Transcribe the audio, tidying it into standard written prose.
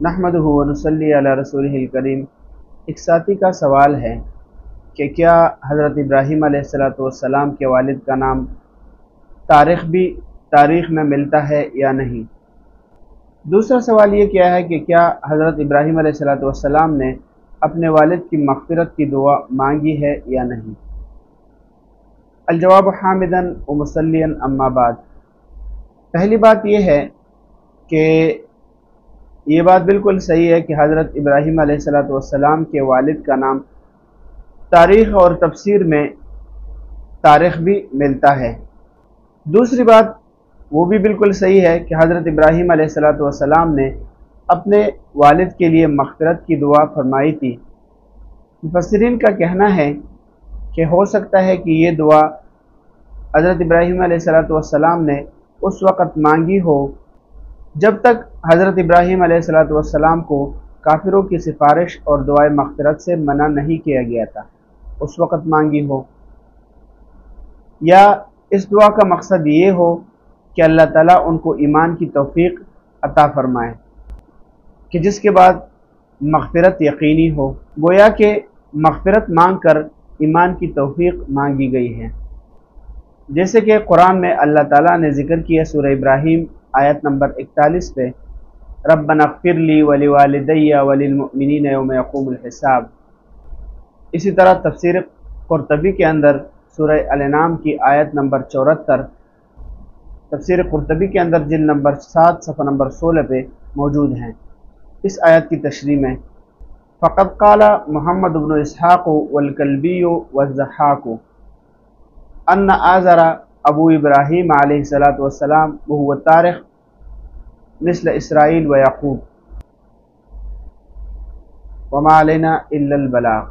नहमदुहु व नुसल्ली अला रसूलिहिल करीम। एक साथी का सवाल है कि क्या हज़रत इब्राहीम अलैहिस्सलातु वस्सलाम के वालिद का नाम तारीख़ में मिलता है या नहीं। दूसरा सवाल ये क्या है कि क्या हज़रत इब्राहीम अलैहिस्सलातु वस्सलाम ने अपने वालिद की मग़फ़िरत की दुआ मांगी है या नहीं। अल-जवाब हामिदन व मुसल्लियन अम्मा बाद। पहली बात यह है कि ये बात बिल्कुल सही है कि हज़रत इब्राहीम अलैहिस्सलातु वस्सलाम के वालिद का नाम तारीख़ और तफसीर में तारीख़ भी मिलता है। दूसरी बात वो भी बिल्कुल सही है कि हज़रत इब्राहीम अलैहिस्सलातु वस्सलाम ने अपने वालिद के लिए मग़फ़िरत की दुआ फरमाई थी। मुफ़स्सिरीन का कहना है कि हो सकता है कि ये दुआ हज़रत इब्राहीम अलैहिस्सलातु वस्सलाम ने उस वक़्त मांगी हो जब तक हज़रत इब्राहीम अलैहिस्सलातु वस्सलाम को काफिरों की सिफारिश और दुआए मग़फ़िरत से मना नहीं किया गया था, उस वक़्त मांगी हो, या इस दुआ का मकसद ये हो कि अल्लाह ताला उनको ईमान की तौफ़ीक़ अता फ़रमाए कि जिसके बाद मग़फ़िरत यकीनी हो। गोया कि मग़फ़िरत मांग कर ईमान की तौफ़ीक़ मांगी गई है। जैसे कि कुरान में अल्लाह ताला ने ज़िक्र किया सूरह इब्राहीम आयत नंबर 41 पे, रब्बना ग़फ़िर ली व लिवालिदैया व लिलमुअमिनीना यौम यक़ूमुल हिसाब। इसी तरह तफ़सीर क़ुरतबी के अंदर सूरह अल-अनाम की आयत नंबर 74, तफ़सीर क़ुरतबी के अंदर जिल्द नंबर 7 सफ़ा नंबर 16 पे मौजूद हैं। इस आयत की तशरीह में फ़क़द क़ाला मुहम्मद इब्न इसहाक़ वल कल्बी वज़्ज़हाक़ अन्ना आज़रा अबू इब्राहीम अलैहिस्सलातु वस्सलाम व हुवा तारिख़ मिस्ल इसराईल व याक़ूब व मा अलैना इल्लल बलाग़।